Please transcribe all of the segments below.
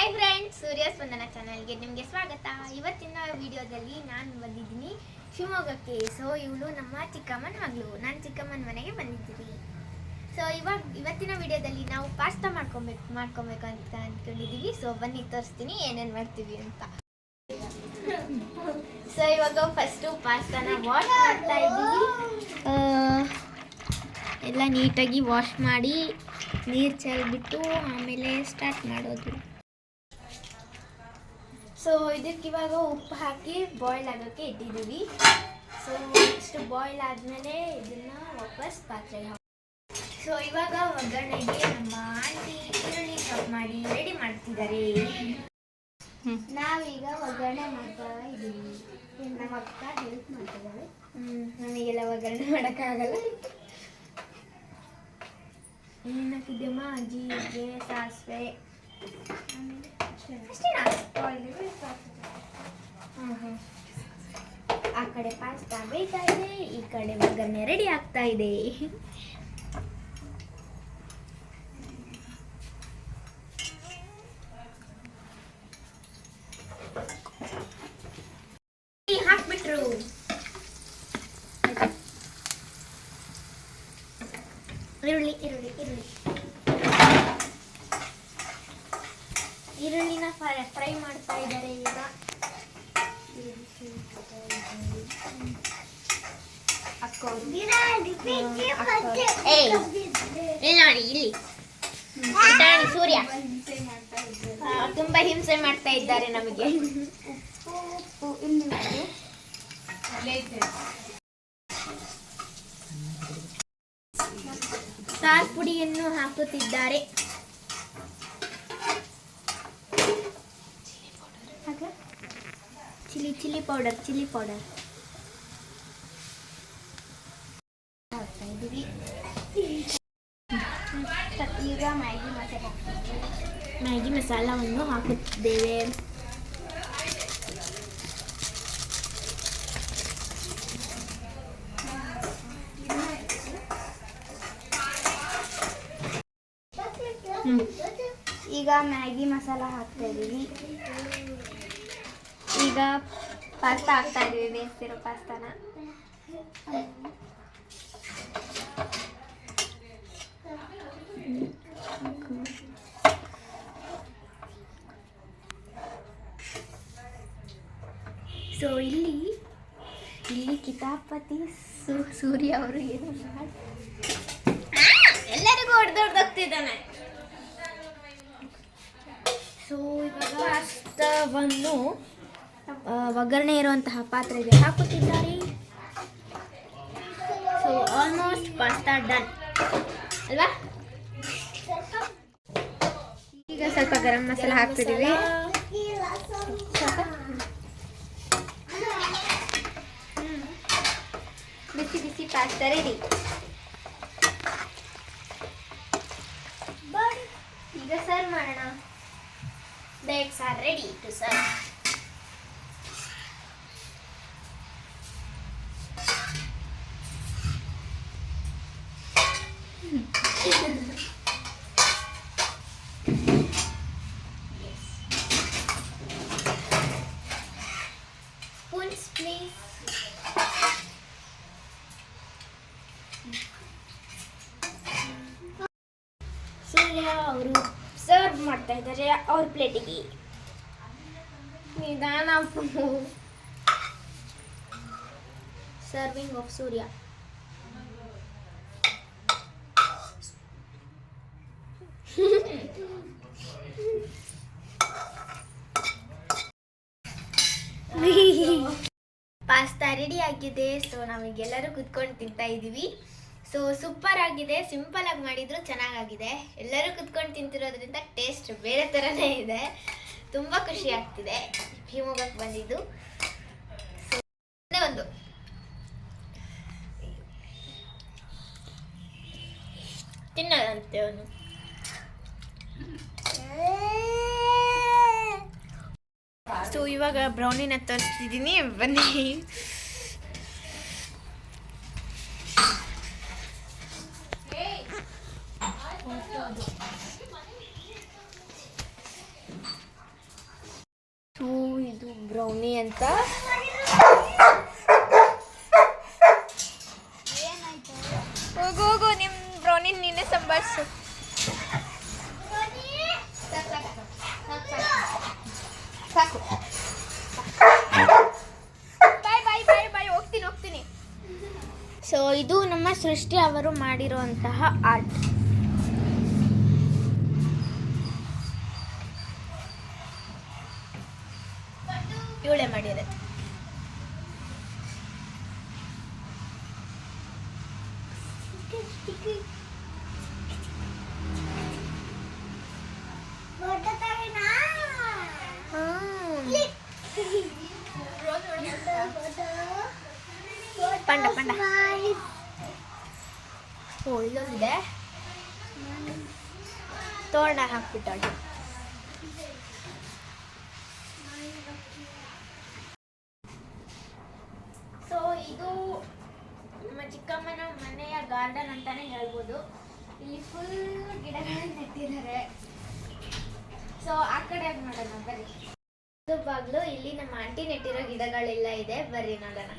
Hi friends, ಸೂರ್ಯ ಸ್ಪಂದನ ಚಾನಲ್ಗೆ ನಿಮಗೆ ಸ್ವಾಗತ. ಇವತ್ತಿನ ವಿಡಿಯೋದಲ್ಲಿ ನಾನು ಬಂದಿದ್ದೀನಿ ಶಿವಮೊಗ್ಗಕ್ಕೆ. ಸೊ ಇವಳು ನಮ್ಮ ಚಿಕ್ಕಮ್ಮನ ಮಗಳು. ನಾನು ಚಿಕ್ಕಮ್ಮನ ಮನೆಗೆ ಬಂದಿದ್ದೀನಿ. ಸೊ ಇವತ್ತಿನ ವಿಡಿಯೋದಲ್ಲಿ ನಾವು ಪಾಸ್ತಾ ಮಾಡ್ಕೊಬೇಕು ಅಂತ ಅಂದ್ಕೊಂಡಿದ್ದೀವಿ. ಸೊ ಬನ್ನಿ ತೋರಿಸ್ತೀನಿ ಏನೇನು ಮಾಡ್ತೀವಿ ಅಂತ. ಸೊ ಇವಾಗ ಫಸ್ಟು ಪಾಸ್ತಾನ ವಾಶ್ ಮಾಡ್ತಾ ಇದ್ದೀವಿ. ಎಲ್ಲ ನೀಟಾಗಿ ವಾಶ್ ಮಾಡಿ ನೀರು ಚೆಲ್ಬಿಟ್ಟು ಆಮೇಲೆ ಸ್ಟಾರ್ಟ್ ಮಾಡೋದು. ಸೊ ಇದಕ್ಕೆ ಇವಾಗ ಉಪ್ಪು ಹಾಕಿ ಬಾಯ್ಲ್ ಆಗೋಕ್ಕೆ ಇಟ್ಟಿದ್ದೀವಿ. ಸೊ ನೆಕ್ಸ್ಟ್ ಬಾಯ್ಲ್ ಆದಮೇಲೆ ಇದನ್ನು ವಾಪಸ್ ಪಾತ್ರೆಗೆ ಹಾಕಿ. ಸೊ ಇವಾಗ ಒಗ್ಗರಣೆಗೆ ನಮ್ಮ ಆಂಟಿ ಈರುಳ್ಳಿ ಚಾಪ್ ಮಾಡಿ ರೆಡಿ ಮಾಡ್ತಿದ್ದಾರೆ. ನಾವೀಗ ಒಗ್ಗರಣೆ ಮಾಡ್ತಾ ಇದ್ದೀವಿ. ನಮ್ಮ ಅಕ್ಕ ಹೆಲ್ಪ್ ಮಾಡ್ತಿದ್ದಾಳೆ. ನಮಗೆಲ್ಲ ಒಗ್ಗರಣೆ ಮಾಡೋಕ್ಕಾಗಲ್ಲ. ಏನು ಹಾಕಿದ್ದೆಮ್ಮ? ಜೀರಿಗೆ, ಸಾಸಿವೆ, ಆ ಕಡೆ ಪಾಸ್ತಾ ಬೇಯ್ತಾ ಇದೆ, ಈ ಕಡೆ ಒಗ್ಗರಣೆ ರೆಡಿ ಆಗ್ತಾ ಇದೆ. ಹಾಕ್ಬಿಟ್ರು. ಈರುಳ್ಳಿ ಈರುಳ್ಳಿ ಈರುಳ್ಳಿ ಈರುಳ್ಳಿನ ಫ್ರೈ ಮಾಡ್ತಾ ಇದ್ದಾರೆ ಈಗ. ಇಲ್ಲಿ ಸೂರ್ಯ ತುಂಬಾ ಹಿಂಸೆ ಮಾಡ್ತಾ ಇದ್ದಾರೆ ನಮಗೆ. ಸಾರ್ ಪುಡಿಯನ್ನು ಹಾಕುತ್ತಿದ್ದಾರೆ. ಚಿಲ್ಲಿ ಪೌಡರ್ ಹಾಕ್ತಾ ಇದ್ದೀವಿ. ಈಗ ಮ್ಯಾಗಿ ಮಸಾಲವನ್ನು ಹಾಕುತ್ತಿದ್ದೇವೆ. ಈಗ ಮ್ಯಾಗಿ ಮಸಾಲ ಹಾಕ್ತಾ ಇದ್ದೀವಿ. ಈಗ ಪಾಸ್ತಾ ಹಾಕ್ತಾ ಇದ್ದೀವಿ, ಬೇಯಿಸ್ತಿರೋ ಪಾಸ್ತಾನ. ಸೊ ಇಲ್ಲಿ ಕಿತಾಪತಿ ಸೂರ್ಯ ಅವರು ಏನು ಎಲ್ಲರಿಗೂ ಹೊಡೆದೊಡ್ದಾಗ್ತಿದ್ದಾನೆ. ಸೊ ಇವಾಗ ಪಾಸ್ತಾವನ್ನು ಒಗ್ಗರಣೆ ಇರುವಂತಹ ಪಾತ್ರೆಗೆ ಹಾಕುತ್ತಿದ್ದಾರೆ. ಸೊ ಆಲ್ಮೋಸ್ಟ್ ಪಾಸ್ತಾ ಡನ್ ಅಲ್ವಾ? ಈಗ ಸ್ವಲ್ಪ ಗರಂ ಮಸಾಲ ಹಾಕ್ತಿದ್ದೀವಿ. ಬಿಸಿ ಬಿಸಿ ಪಾಸ್ತಾ ರೆಡಿ. ಈಗ ಸರ್ವ್ ಮಾಡೋಣ. Dates are ready to serve. Spoons, please. ಸೂರ್ಯ ಅವರು ಸರ್ವ್ ಮಾಡ್ತಾ ಇದ್ದಾರೆ ಅವ್ರ ಪ್ಲೇಟಿಗೆ. ನಿಧಾನ. Serving of Surya. Pasta ready ಆಗಿದೆ. ಸೊ ನಾವೀಗೆಲ್ಲರೂ ಕುತ್ಕೊಂಡು ತಿಂತಾ ಇದ್ದೀವಿ. ಸೊ ಸೂಪರ್ ಆಗಿದೆ. ಸಿಂಪಲ್ ಆಗಿ ಮಾಡಿದ್ರು ಚೆನ್ನಾಗಾಗಿದೆ. ಎಲ್ಲರೂ ಕುತ್ಕೊಂಡು ತಿಂತಿರೋದ್ರಿಂದ ಟೇಸ್ಟ್ ಬೇರೆ ಥರನೇ ಇದೆ. ತುಂಬ ಖುಷಿ ಆಗ್ತಿದೆ ಶಿವಮೊಗ್ಗಕ್ಕೆ ಬಂದಿದ್ದು. ಒಂದು ತಿನ್ನೋದಂತೆ ಅವನು. ಸೊ ಇವಾಗ ಬ್ರೌನಿನ ತರಿಸ್ತಿದ್ದೀನಿ, ಬನ್ನಿ. ಬ್ರೌನಿ ಅಂತ. ಹೋಗು ಹೋಗು, ನಿಮ್ಮ ಬ್ರೌನಿ ನೀನೇ ಸಂಭಾಳಿಸು. ಸಾಕು. ಬಾಯ್ ಬಾಯ್ ಬಾಯ್ ಬಾಯ್, ಹೋಗ್ತೀನಿ. ಸೊ ಇದು ನಮ್ಮ ಸೃಷ್ಟಿ ಅವರು ಮಾಡಿರುವಂತಹ ಆರ್ಟ್. ಇವಳೇ ಮಾಡಿರೋದು. ಪಂಡ ಒಳ್ಳೋದಿದೆ, ತೋರಣ ಹಾಕ್ಬಿಟ್ಟಾಳೆ. ಸೊ ಇದು ನಮ್ಮ ಚಿಕ್ಕಮ್ಮನ ಮನೆಯ ಗಾರ್ಡನ್ ಅಂತಾನೆ ಹೇಳ್ಬೋದು. ಇಲ್ಲಿ ಫುಲ್ ಗಿಡಗಳನ್ನ ನೆಟ್ಟಿದ್ದಾರೆ. ಸೊ ಆ ಕಡೆ ನೋಡೋಣ ಬರ್ರಿ. ಇದು ಬಾಗ್ಲು, ಇಲ್ಲಿ ನಮ್ಮ ಆಂಟಿ ನೆಟ್ಟಿರೋ ಗಿಡಗಳೆಲ್ಲ ಇದೆ, ಬರ್ರಿ ನೋಡೋಣ.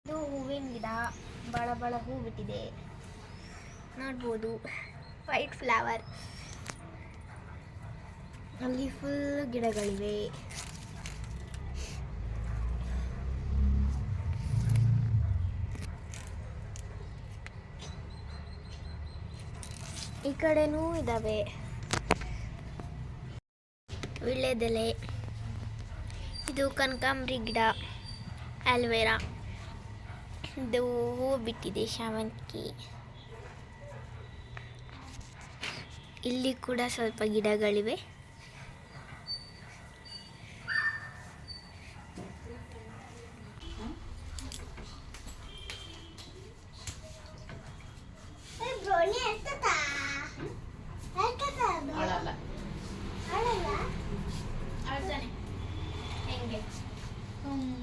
ಇದು ಹೂವಿನ ಗಿಡ, ಬಳ ಹೂ ಬಿಟ್ಟಿದೆ ನೋಡ್ಬೋದು. ವೈಟ್ ಫ್ಲವರ್, ಅಲ್ಲಿ ಫುಲ್ ಗಿಡಗಳಿವೆ. ಈ ಕಡೆನೂ ಇದ್ದಾವೆ ವೀಳ್ಯದೆಲೆ. ಇದು ಕನಕಾಂಬರಿ ಗಿಡ, ಆಲ್ವೇರಾ. ಇದು ಹೂ ಬಿಟ್ಟಿದೆ, ಶಾವಂತಿಗೆ. ಇಲ್ಲಿ ಕೂಡ ಸ್ವಲ್ಪ ಗಿಡಗಳಿವೆ.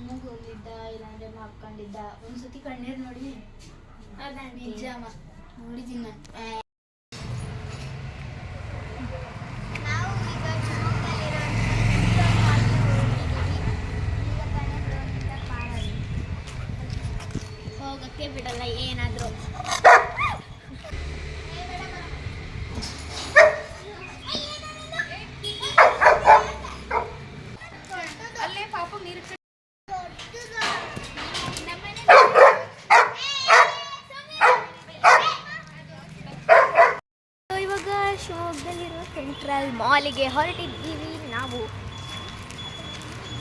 ಹೆಂಗೆ ಹೋಗಿದ್ದ, ಇಲ್ಲಾಂದ್ರೆ ಹಾಕೊಂಡಿದ್ದ. ಒಂದ್ಸತಿ ಕಣ್ಣೀರು ನೋಡಿ ನಿಜ ನೋಡಿದ್ದೀನಿ. ಹೋಗಕ್ಕೆ ಬಿಡಲ್ಲ ಏನಾದ್ರು. ಅಲ್ಲೇ ಪಾಪ ನೀರು ಇವಾಗ ಶಿವಮೊಗ್ಗದಲ್ಲಿರೋ ಸೆಂಟ್ರಲ್ ಮಾಲಿಗೆ ಹೊರಟಿದ್ದೀವಿ ನಾವು.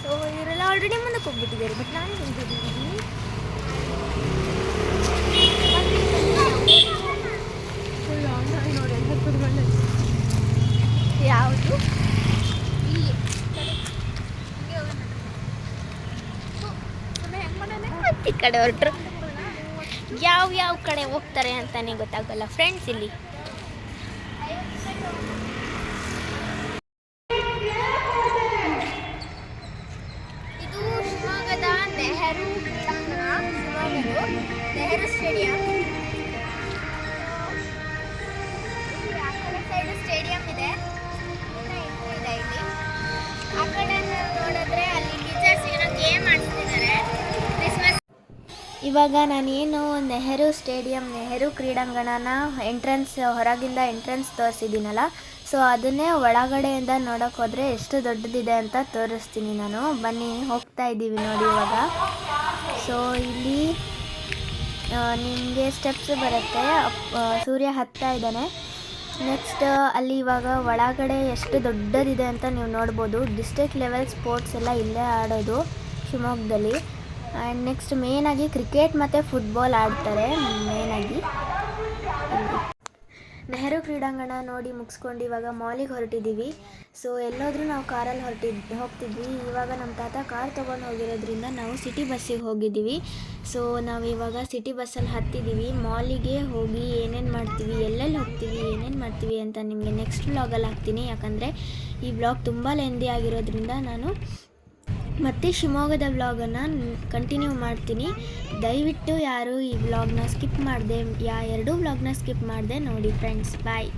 ಸೊ ಇವರೆಲ್ಲ ಆಲ್ರೆಡಿ ಮುಂದಕ್ಕೆ ಹೋಗ್ಬಿಟ್ಟಿದ್ದಾರೆ, ಬಟ್ ನಾನು ಹಿಂದಿದ್ದೀನಿ. ಯಾವುದು ಇಲ್ಲಿ ಈ ಕಡೆ ಹೊರಟ್ರು. ಯಾವ ಕಡೆ ಹೋಗ್ತಾರೆ ಅಂತಾನೆ ಗೊತ್ತಾಗಲ್ಲ ಫ್ರೆಂಡ್ಸ್. ಇಲ್ಲಿ ಇದು ಶಿವಮೊಗ್ಗದ ನೆಹರು ಸ್ಟೇಡಿಯಂ. ಆ ಕಡೆ ಸೈಡ್ ಸ್ಟೇಡಿಯಂ ಇದೆ, ಇಲ್ಲಿ ಆ ಕಡೆ ನೋಡಿದ್ರೆ ಅಲ್ಲಿ ಟೀಚರ್ಸ್ ಏನೋ ಗೇಮ್ ಆಡಿಸ್ತಿದ್ದಾರೆ. ಕ್ರಿಸ್ಮಸ್. ಇವಾಗ ನಾನೇನು ನೆಹರು ಸ್ಟೇಡಿಯಂ, ನೆಹರು ಕ್ರೀಡಾಂಗಣನ ಹೊರಗಿಂದ ಎಂಟ್ರೆನ್ಸ್ ತೋರಿಸಿದ್ದೀನಲ್ಲ, ಸೊ ಅದನ್ನೇ ಒಳಗಡೆಯಿಂದ ನೋಡೋಕೆ ಹೋದರೆ ಎಷ್ಟು ದೊಡ್ಡದಿದೆ ಅಂತ ತೋರಿಸ್ತೀನಿ ನಾನು. ಬನ್ನಿ, ಹೋಗ್ತಾ ಇದ್ದೀವಿ ನೋಡಿ ಇವಾಗ. ಸೊ ಇಲ್ಲಿ ನಿಮಗೆ ಸ್ಟೆಪ್ಸ್ ಬರುತ್ತೆ, ಸೂರ್ಯ ಹತ್ತಾ ಇದ್ದಾನೆ. ನೆಕ್ಸ್ಟ್ ಅಲ್ಲಿ ಇವಾಗ ಒಳಗಡೆ ಎಷ್ಟು ದೊಡ್ಡದಿದೆ ಅಂತ ನೀವು ನೋಡ್ಬೋದು. ಡಿಸ್ಟ್ರಿಕ್ಟ್ ಲೆವೆಲ್ ಸ್ಪೋರ್ಟ್ಸ್ ಎಲ್ಲ ಇಲ್ಲೇ ಆಡೋದು ಶಿವಮೊಗ್ಗದಲ್ಲಿ. ಆ್ಯಂಡ್ ನೆಕ್ಸ್ಟ್ ಮೇನಾಗಿ ಕ್ರಿಕೆಟ್ ಮತ್ತು ಫುಟ್ಬಾಲ್ ಆಡ್ತಾರೆ ಮೇನಾಗಿ. ನೆಹರು ಕ್ರೀಡಾಂಗಣ ನೋಡಿ ಮುಗಿಸ್ಕೊಂಡು ಇವಾಗ ಮಾಲಿಗೆ ಹೊರಟಿದ್ದೀವಿ. ಸೊ ಎಲ್ಲೋದ್ರೂ ನಾವು ಕಾರಲ್ಲಿ ಹೋಗ್ತಿದ್ವಿ. ಇವಾಗ ನಮ್ಮ ತಾತ ಕಾರ್ ತೊಗೊಂಡು ಹೋಗಿರೋದ್ರಿಂದ ನಾವು ಸಿಟಿ ಬಸ್ಸಿಗೆ ಹೋಗಿದ್ದೀವಿ. ಸೊ ನಾವು ಇವಾಗ ಸಿಟಿ ಬಸ್ಸಲ್ಲಿ ಹತ್ತಿದ್ದೀವಿ. ಮಾಲಿಗೆ ಹೋಗಿ ಏನೇನು ಮಾಡ್ತೀವಿ, ಎಲ್ಲೆಲ್ಲಿ ಹೋಗ್ತೀವಿ, ಏನೇನು ಮಾಡ್ತೀವಿ ಅಂತ ನಿಮಗೆ ನೆಕ್ಸ್ಟ್ ವ್ಲಾಗಲ್ಲಿ ಹಾಕ್ತೀನಿ. ಯಾಕಂದರೆ ಈ ವ್ಲಾಗ್ ತುಂಬ ಲೆಂದಿ ಆಗಿರೋದ್ರಿಂದ ನಾನು ಮತ್ತೆ ಶಿವಮೊಗ್ಗದ ವ್ಲಾಗನ್ನು ಕಂಟಿನ್ಯೂ ಮಾಡ್ತೀನಿ. ದಯವಿಟ್ಟು ಯಾರು ಈ ವ್ಲಾಗ್ನ ಸ್ಕಿಪ್ ಮಾಡಿದೆ, ಎರಡೂ ವ್ಲಾಗ್ನ ಸ್ಕಿಪ್ ಮಾಡಿದೆ ನೋಡಿ ಫ್ರೆಂಡ್ಸ್. ಬಾಯ್.